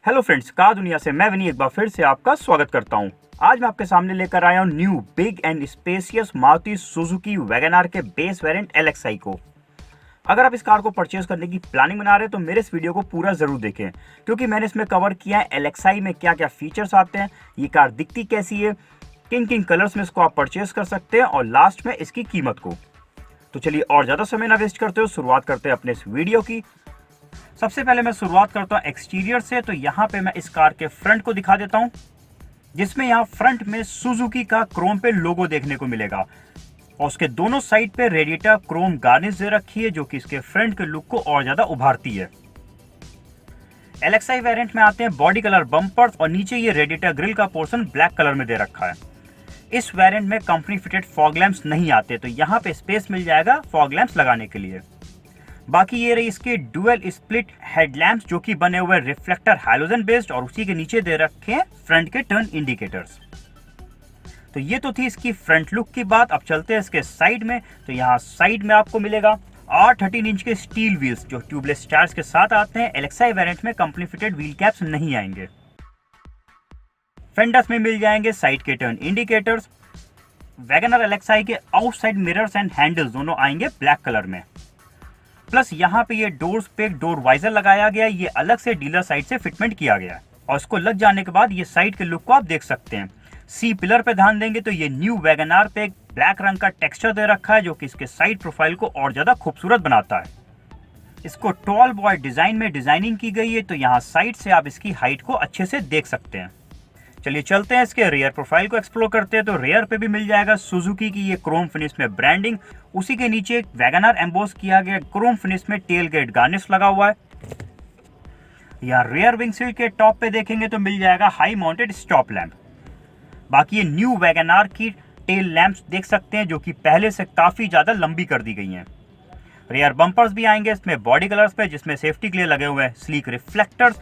Hello friends, car दुनिया से मैं विनी एक बार फिर से आपका स्वागत करता हूं। आज मैं आपके सामने लेकर आया हूं new big and spacious Maruti Suzuki WagonR के बेस वेरिएंट LXi को। अगर आप इस कार को परचेज करने की प्लानिंग बना रहे हैं तो मेरे इस वीडियो को पूरा जरूर देखें, क्योंकि मैंने इसमें कवर किया है LXi में क्या क्या फीचर्स आते हैं, ये कार दिखती कैसी है, किन किन कलर्स में इसको आप परचेज कर सकते हैं और लास्ट में इसकी कीमत को। तो चलिए और ज्यादा समय ना वेस्ट करते हो, शुरुआत करते हैं अपने इस वीडियो की। सबसे पहले मैं शुरुआत करता हूँ एक्सटीरियर से। तो यहाँ पे मैं इस कार के फ्रंट को दिखा देता हूँ, जिसमें यहाँ फ्रंट में सुजुकी का क्रोम पे लोगो देखने को मिलेगा और उसके दोनों साइड पे रेडिएटर क्रोम गार्निश दे रखी है, जो कि इसके फ्रंट के लुक को और ज्यादा उभारती है। LXi वेरिएंट में आते हैं बॉडी कलर बम्पर्स और नीचे ये रेडिएटर ग्रिल का पोर्शन ब्लैक कलर में दे रखा है। इस वेरिएंट में कंपनी फिटेड फॉग लैंप्स नहीं आते, तो यहाँ पे स्पेस मिल जाएगा फॉग लैंप्स लगाने के लिए। बाकी ये रही इसके डुअल स्प्लिट हेडलैम्प्स, जो कि बने हुए रिफ्लेक्टर हैलोजन बेस्ड, और उसी के नीचे दे रखे हैं फ्रंट के टर्न इंडिकेटर्स। तो ये तो थी इसकी फ्रंट लुक की बात। अब चलते हैं इसके साइड में। तो यहाँ साइड में आपको मिलेगा R13 इंच के स्टील व्हील्स, जो ट्यूबलेस टायर्स के साथ आते हैं। LXi वेरिएंट में कंपनी फिटेड व्हील कैप्स नहीं आएंगे। फेंडर्स में मिल जाएंगे साइड के टर्न इंडिकेटर्स। वैगनआर LXi के आउटसाइड मिरर्स एंड हैंडल्स दोनों आएंगे ब्लैक कलर में। प्लस यहाँ पे ये डोर्स पे डोर वाइजर लगाया गया है, ये अलग से डीलर साइड से फिटमेंट किया गया है और इसको लग जाने के बाद ये साइड के लुक को आप देख सकते हैं। सी पिलर पे ध्यान देंगे तो ये न्यू वैगनआर पे एक ब्लैक रंग का टेक्सचर दे रखा है, जो कि इसके साइड प्रोफाइल को और ज्यादा खूबसूरत बनाता है। इसको टॉल बॉय डिजाइन में डिजाइनिंग की गई है, तो यहाँ साइड से आप इसकी हाइट को अच्छे से देख सकते हैं। चलिए चलते हैं इसके रियर प्रोफाइल को एक्सप्लोर करते हैं। तो रियर पे भी मिल जाएगा सुजुकी की ये क्रोम फिनिश में ब्रांडिंग। उसी के नीचे वैगनआर एम्बोस किया गया क्रोम फिनिश में टेल गेट गार्निश लगा हुआ है। यहाँ रियर विंगशील्ड के टॉप पे देखेंगे तो मिल जाएगा हाई माउंटेड स्टॉप लैंप। बाकी ये न्यू वैगनआर की टेल लैंप्स देख सकते हैं, जो कि पहले से काफी ज्यादा लंबी कर दी गई हैं। रियर बम्पर्स भी आएंगे इसमें बॉडी कलर्स पे, जिसमें सेफ्टी के लिए लगे हुए हैं स्लीक रिफ्लेक्टर्स।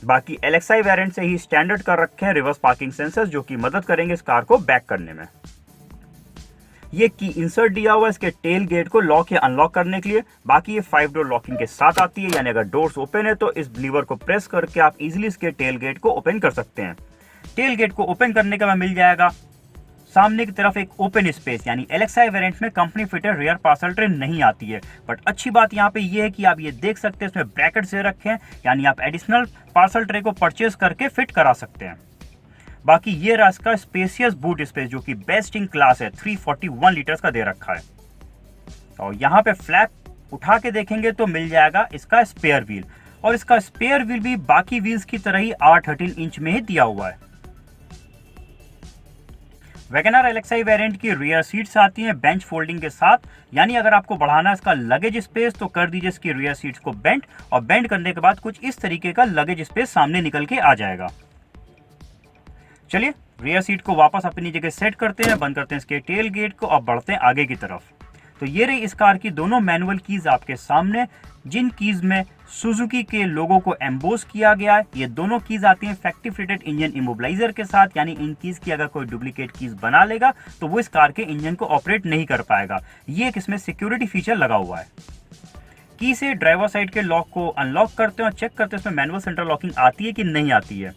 बाकी LXi वेरिएंट से ही स्टैंडर्ड कर रखे हैं रिवर्स पार्किंग सेंसर्स, जो कि मदद करेंगे इस कार को बैक करने में। ये की इंसर्ट दिया हुआ है इसके टेल गेट को लॉक या अनलॉक करने के लिए। बाकी ये 5 डोर लॉकिंग के साथ आती है, यानी अगर डोर्स ओपन है तो इस लीवर को प्रेस करके आप इजीली इसके टेल गेट को ओपन कर सकते हैं। टेल गेट को ओपन करने के बाद मिल जाएगा सामने की तरफ एक ओपन स्पेस, यानी LXi वेरिएंट में company fitted rear parcel tray नहीं आती है। बट अच्छी बात यहाँ पे ये है कि आप ये देख सकते हैं इसमें ब्रैकेट्स दे रखे हैं, यानी आप एडिशनल पार्सल ट्रे को परचेज करके फिट करा सकते हैं। बाकी ये रहा इसका स्पेसियस बूट स्पेस, जो कि बेस्ट इन क्लास है, 341 लीटर्स का दे रखा है। और यहाँ पे फ्लैप उठा के देखेंगे तो मिल जाएगा इसका स्पेयर व्हील, और इसका स्पेयर व्हील भी बाकी व्हील्स की तरह ही R13 इंच में ही दिया हुआ है। वैगनआर LXi वेरिएंट की रियर सीट्स आती हैं बेंच फोल्डिंग के साथ, यानी अगर आपको बढ़ाना है इसका लगेज स्पेस तो कर दीजिए इसकी रियर सीट्स को बेंट, और बेंट करने के बाद कुछ इस तरीके का लगेज स्पेस सामने निकल के आ जाएगा। चलिए रियर सीट को वापस अपनी जगह सेट करते हैं, बंद करते हैं इसके टेल गेट को, अब बढ़ते हैं आगे की तरफ। तो ये रही इस कार की दोनों मैनुअल कीज आपके सामने, जिन कीज में सुजुकी के लोगो को एम्बोस किया गया है। ये दोनों कीज आती हैं फैक्ट्री फिटेड इंजन इमोबिलाइजर के साथ, यानी इन कीज की अगर कोई डुप्लीकेट कीज बना लेगा तो वो इस कार के इंजन को ऑपरेट नहीं कर पाएगा। ये एक इसमें सिक्योरिटी फीचर लगा हुआ है। की से ड्राइवर साइड के लॉक को अनलॉक करते हैं और चेक करते हैं इसमें मैनुअल सेंटर लॉकिंग आती है कि नहीं आती है।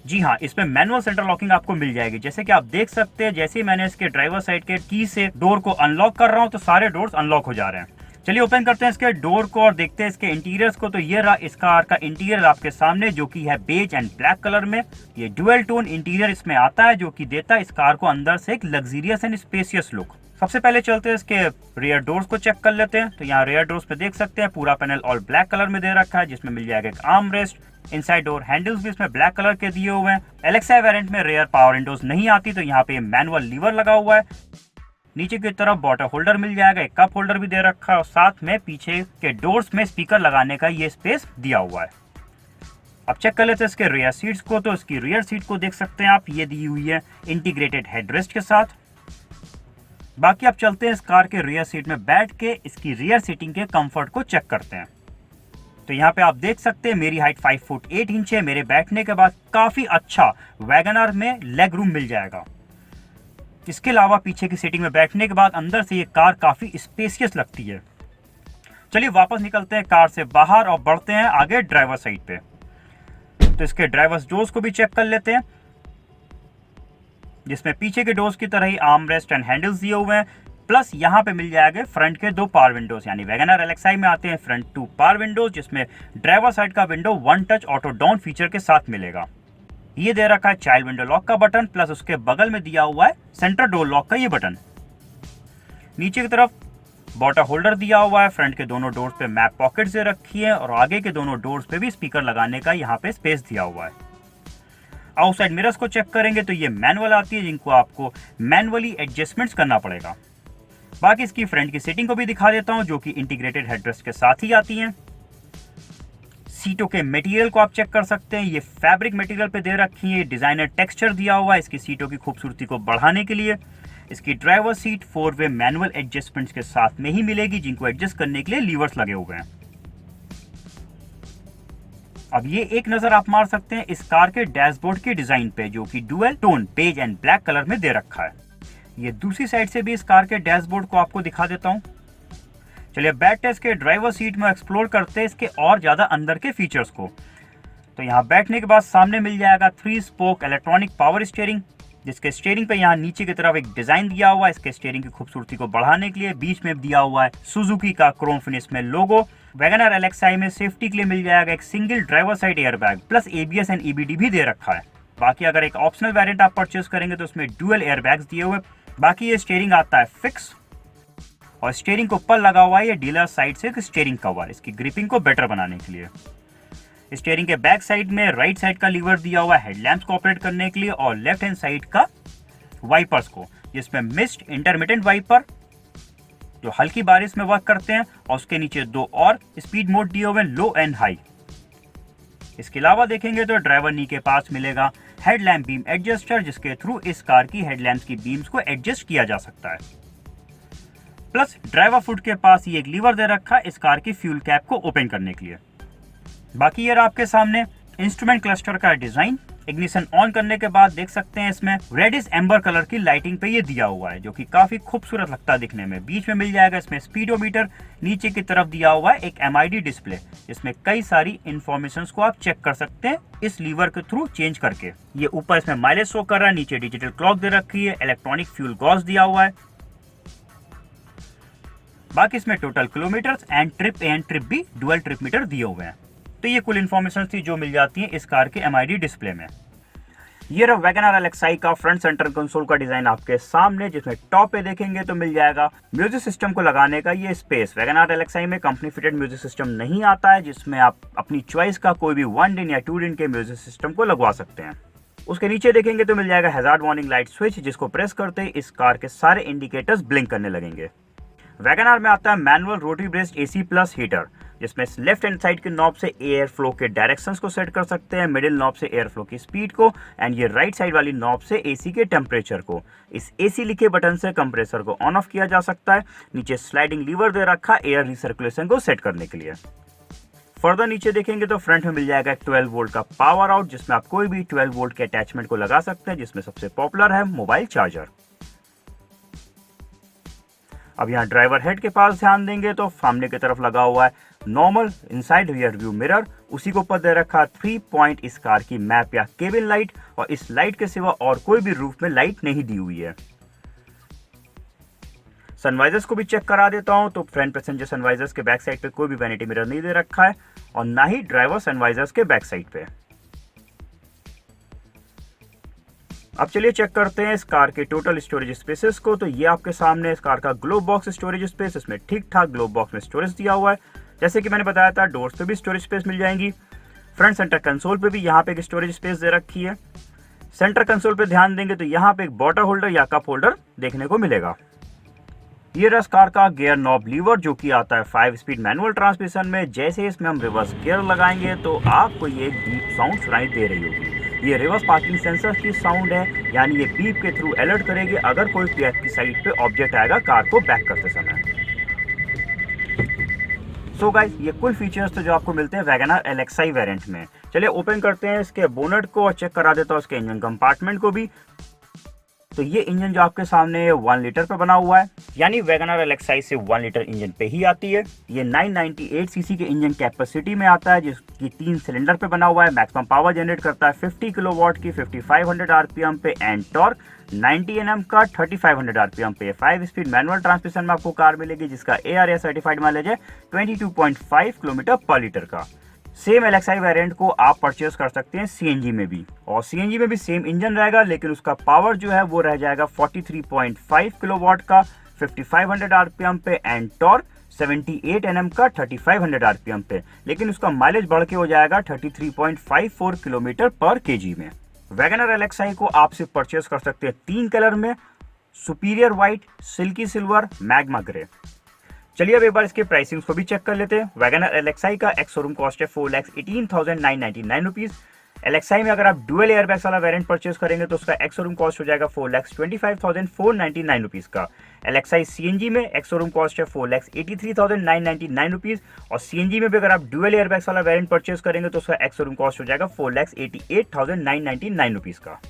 जी हाँ, इसमें मैनुअल सेंटर लॉकिंग आपको मिल जाएगी। जैसे कि आप देख सकते हैं, जैसे ही मैंने इसके ड्राइवर साइड के की से डोर को अनलॉक कर रहा हूँ तो सारे डोर्स अनलॉक हो जा रहे हैं। चलिए ओपन करते हैं इसके डोर को और देखते हैं इसके इंटीरियर्स को। तो ये रहा इस कार का इंटीरियर आपके सामने, जो कि है बेज एंड ब्लैक कलर में। ये डुअल टोन इंटीरियर इसमें आता है, जो कि देता है इस कार को अंदर से एक लग्जरियस एंड स्पेशियस लुक। सबसे पहले चलते हैं इसके रियर डोर्स को चेक कर लेते हैं। तो यहाँ रियर डोर्स पे देख सकते हैं पूरा पैनल ऑल ब्लैक कलर में दे रखा है, जिसमें मिल जाएगा एक arm rest. Inside door handles भी इसमें ब्लैक कलर के दिए हुए हैं। LXi वेरिएंट में रियर पावर विंडोज नहीं आती, तो यहाँ पे मैनुअल लीवर लगा हुआ है। नीचे की तरफ बॉटल होल्डर मिल जाएगा, एक कप होल्डर भी दे रखा है, और साथ में पीछे के डोर्स में स्पीकर लगाने का ये स्पेस दिया हुआ है। अब चेक कर लेते हैं इसके रियर सीट्स को। तो इसकी रियर सीट को देख सकते हैं आप, ये दी हुई है इंटीग्रेटेड हेडरेस्ट के साथ। बाकी अब चलते हैं इस कार के रियर सीट में बैठ के इसकी रियर सीटिंग के कंफर्ट को चेक करते हैं। तो यहाँ पे आप देख सकते हैं मेरी हाइट 5 फुट 8 इंच है। मेरे बैठने के बाद काफी अच्छा वैगनआर में लेग रूम मिल जाएगा। इसके अलावा पीछे की सीटिंग में बैठने के बाद अंदर से ये कार काफी स्पेशियस लगती है। चलिए वापस निकलते हैं कार से बाहर और बढ़ते हैं आगे ड्राइवर साइड पे। तो इसके ड्राइवर्स डोर्स को भी चेक कर लेते हैं, जिसमें पीछे के डोर्स की तरह ही आर्म रेस्ट एंड हैंडल्स दिए हुए हैं। प्लस यहाँ पे मिल जाएगा फ्रंट के 2 पावर विंडोज, यानी वैगनआर एलेक्साई में आते हैं फ्रंट 2 पावर विंडोज, जिसमें ड्राइवर साइड का window 1 touch auto down feature के साथ मिलेगा। ये दे रखा है चाइल्ड विंडो लॉक का बटन, प्लस उसके बगल में दिया हुआ है सेंटर डोर लॉक का ये बटन। नीचे की तरफ वाटर होल्डर दिया हुआ है, फ्रंट के दोनों डोर्स पे मैप पॉकेट्स दे रखी है और आगे के दोनों डोर्स पे भी स्पीकर लगाने का यहाँ पे स्पेस दिया हुआ है। आउटसाइड मिरर्स को चेक करेंगे तो ये मैनुअल आती है, जिनको आपको मैनुअली एडजस्टमेंट्स करना पड़ेगा। बाकी इसकी फ्रंट की सीटिंग को भी दिखा देता हूँ, जो कि इंटीग्रेटेड हेडरेस्ट के साथ ही आती है। सीटों के मटेरियल को आप चेक कर सकते हैं, ये फैब्रिक मटेरियल पे दे रखी है, डिजाइनर टेक्सचर दिया हुआ है इसकी सीटों की खूबसूरती को बढ़ाने के लिए। इसकी ड्राइवर सीट 4-वे मैनुअल एडजस्टमेंट्स के साथ में ही मिलेगी, जिनको एडजस्ट करने के लिए लीवर्स लगे हुए हैं। अब ये एक नजर आप मार सकते हैं इस कार के डैशबोर्ड के डिजाइन पे, जो कि dual tone beige and black colour में दे रखा है। ये दूसरी साइड से भी इस कार के डैशबोर्ड को आपको दिखा देता हूं। चलिए बैक टेस्ट के ड्राइवर सीट में एक्सप्लोर करते हैं इसके और ज्यादा अंदर के फीचर्स को। तो यहाँ बैठने के बाद सामने मिल जाएगा 3 स्पोक इलेक्ट्रॉनिक पावर स्टीयरिंग, जिसके स्टीयरिंग पे यहाँ नीचे की तरफ एक डिजाइन दिया हुआ है इसके स्टीयरिंग की खूबसूरती को बढ़ाने के लिए। बीच में दिया हुआ है सुजुकी का क्रोम फिनिश में लोगो। वैगनआर एलेक्साई में सेफ्टी के लिए मिल जाएगा एक single driver side airbag, plus ABS and EBD भी दे रखा है। बाकी अगर एक ऑप्शनल वेरिएंट आप परचेज करेंगे तो उसमें डुअल एयरबैग्स दिए हुए। बाकी ये स्टीयरिंग आता है फिक्स और स्टीयरिंग के ऊपर लगा हुआ है ये डीलर साइड से एक स्टीयरिंग कवर, इसकी ग्रिपिंग को बेटर बनाने के लिए। स्टीयरिंग के बैक साइड में राइट साइड का लीवर दिया हुआ है हेडलैम्प्स को ऑपरेट करने के लिए और लेफ्ट हैंड साइड का वाइपर्स को, जिसमें मिस्ट इंटरमिटेंट वाइपर जो हल्की बारिश में वर्क करते हैं और उसके नीचे 2 और स्पीड मोड दिए हुए लो एंड हाई। इसके अलावा देखेंगे तो ड्राइवर नी के पास मिलेगा हेडलैम्प बीम एडजस्टर, जिसके थ्रू इस कार की हेडलैम्प्स की बीम्स को एडजस्ट किया जा सकता है। प्लस ड्राइवर फुट के पास ही एक लीवर दे रखा है इस कार की फ्यूल कैप को ओपन करने के लिए। बाकी ये आपके सामने इंस्ट्रूमेंट क्लस्टर का डिजाइन। इग्निशन ऑन करने के बाद देख सकते हैं इसमें रेडिश एम्बर कलर की लाइटिंग पे ये दिया हुआ है, जो कि काफी खूबसूरत लगता है दिखने में। बीच में मिल जाएगा इसमें स्पीडोमीटर, नीचे की तरफ दिया हुआ है एक एमआईडी डिस्प्ले, जिसमें कई सारी इंफॉर्मेशन को आप चेक कर सकते हैं इस लीवर के थ्रू चेंज करके। ये ऊपर इसमें माइलेज शो कर रहा है, नीचे डिजिटल क्लॉक दे रखी है, इलेक्ट्रॉनिक फ्यूल गॉज दिया हुआ है। बाकी इसमें total kilometres and trip B dual trip meter दिए हुए हैं। तो ये कुल इन्फॉर्मेशन थी जो मिल जाती है इस कार के एमआईडी डिस्प्ले में। ये रहा वैगनआर एलेक्साई का फ्रंट सेंटर कंसोल का डिजाइन आपके सामने, जिसमें टॉप पे देखेंगे तो मिल जाएगा म्यूजिक सिस्टम को लगाने का ये स्पेस। वैगनआर एलेक्साई में कंपनी फिटेड म्यूजिक सिस्टम नहीं आता है, जिसमें आप अपनी चॉइस का कोई भी 1 दिन या 2 दिन के म्यूजिक सिस्टम को लगवा सकते हैं। उसके नीचे देखेंगे तो मिल जाएगा हैजार्ड वार्निंग लाइट स्विच, जिसको प्रेस करते ही इस कार के सारे इंडिकेटर्स ब्लिंक करने लगेंगे। वैगनआर में आता है manual rotary braced AC plus heater, जिसमें लेफ्ट हैंड साइड के नॉब से एयर फ्लो के डायरेक्शंस को सेट कर सकते हैं, मिडिल नॉब से एयर फ्लो की स्पीड को, एंड ये राइट साइड वाली नॉब से एसी के टेम्परेचर को। इस एसी लिखे बटन से कंप्रेसर को ऑन ऑफ किया जा सकता है। नीचे स्लाइडिंग लीवर दे रखा एयर रिसर्कुलेशन को सेट करने के लिए। फर्दर नीचे देखेंगे तो फ्रंट में मिल जाएगा 12 वोल्ट का पावर आउट, जिसमें आप कोई भी 12 वोल्ट के अटैचमेंट को लगा सकते हैं, जिसमें सबसे पॉपुलर है मोबाइल चार्जर। अब यहाँ ड्राइवर हेड के पास ध्यान देंगे तो सामने की तरफ लगा हुआ है normal inside rear view mirror, उसी को ऊपर दे रखा 3 पॉइंट इस कार की मैप या केबिन लाइट, और इस लाइट के सिवा और कोई भी रूफ में लाइट नहीं दी हुई है। सनवाइजर्स को भी चेक करा देता हूं तो फ्रंट पैसेंजर सनवाइजर्स के बैक साइड पे कोई भी वैनिटी मिरर नहीं दे रखा है, और ना ही ड्राइवर सनवाइजर्स के बैक साइड पे। अब चलिए चेक करते हैं इस कार के टोटल स्टोरेज स्पेसेस को। तो ये आपके सामने इस कार का ग्लोब बॉक्स स्टोरेज स्पेस, इसमें ठीक ठाक ग्लोब बॉक्स में स्टोरेज दिया हुआ है। जैसे कि मैंने बताया था डोर्स पे भी स्टोरेज स्पेस मिल जाएंगी। फ्रंट सेंटर कंसोल पे भी यहाँ पे एक स्टोरेज स्पेस दे रखी है। सेंटर कंसोल पे ध्यान देंगे तो यहाँ पे एक बॉटल होल्डर या कप होल्डर देखने को मिलेगा। ये रहा कार का गियर नॉब लीवर, जो कि आता है 5 स्पीड मैनुअल ट्रांसमिशन में। जैसे इसमें हम रिवर्स गियर लगाएंगे तो आपको ये बीप साउंड सुनाई दे रही होगी। ये रिवर्स पार्किंग सेंसर की साउंड है, यानी ये बीप के थ्रू अलर्ट करेगी अगर कोई भी आपकी साइड पे ऑब्जेक्ट आएगा कार को बैक करते समय। सो गाइस, ये कुल फीचर्स तो जो आपको मिलते हैं वैगनआर एलेक्साई वेरिएंट में। चलिए ओपन करते हैं इसके बोनट को और चेक करा देता हूँ इसके इंजन कंपार्टमेंट को भी। तो ये इंजन जो आपके सामने 1 लीटर पे बना हुआ है, यानी वैगनर LXi से 1 लीटर इंजन पे ही आती है। ये 998 सीसी के इंजन कैपेसिटी में आता है, जिसकी 3 सिलेंडर पे बना हुआ है। मैक्सिमम पावर जनरेट करता है 50 किलोवाट की 5500 आरपीएम पे एंड टॉर्क 90 Nm का 3500 आरपीएम पे। 5 स्पीड मैनुअल ट्रांसमिशन में आपको कार मिलेगी, जिसका ARAS सर्टिफाइड माइलेज है 22.5 किलोमीटर पर लीटर का। सेम LXi वेरिएंट को आप परचेज कर सकते हैं CNG में भी, और CNG में भी सेम इंजन रहेगा, लेकिन उसका पावर जो है वो रह जाएगा 43.5 किलोवाट का 5500 आरपीएम पे एंड टॉर्क 78 Nm का 3500 आरपीएम पे, लेकिन उसका माइलेज बढ़ के हो जाएगा 33.54 किलोमीटर पर केजी में। वैगनर LXi को आप सिर्फ परचेज कर सकते हैं 3 कलर में, superior white, silkie silver, magma grey. चलिए अब एक बार इसके प्राइसिंग को भी चेक कर लेते हैं। वैगनर LXi का एक्स शोरूम कॉस्ट है 4,18,999 रुपीज। LXi में अगर आप डुअल एयरबैग्स वाला वेरिएंट परचेज करेंगे तो उसका एक्स शोरूम कॉस्ट हो जाएगा 4,25,499 रुपीज का। LXi CNG में एक्स शोरूम कॉस्ट है 4,83,999 रुपीज, और CNG में भी अगर आप डुअल एयरबैग्स वाला वेरिएंट परचेज करेंगे तो उसका एक्स शोरूम कॉस्ट हो जाएगा 4,88,999 रुपीज का।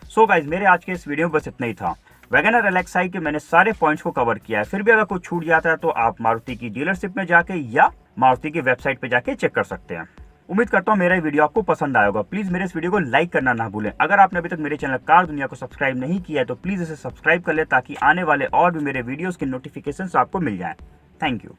सो गाइज, मेरे आज के इस वीडियो में बस इतना ही था। वैगनर LXi के मैंने सारे पॉइंट्स को कवर किया है। फिर भी अगर कुछ छूट जाता है तो आप मारुति की डीलरशिप में जाके या मारुति की वेबसाइट पे जाके चेक कर सकते हैं। उम्मीद करता हूँ मेरा वीडियो आपको पसंद आया होगा। प्लीज मेरे इस वीडियो को लाइक करना ना भूलें। अगर आपने अभी तक मेरे चैनल कार दुनिया को सब्सक्राइब नहीं किया है तो प्लीज इसे सब्सक्राइब कर ले, ताकि आने वाले और भी मेरे वीडियोस के नोटिफिकेशंस आपको मिल जाएं। Thank you.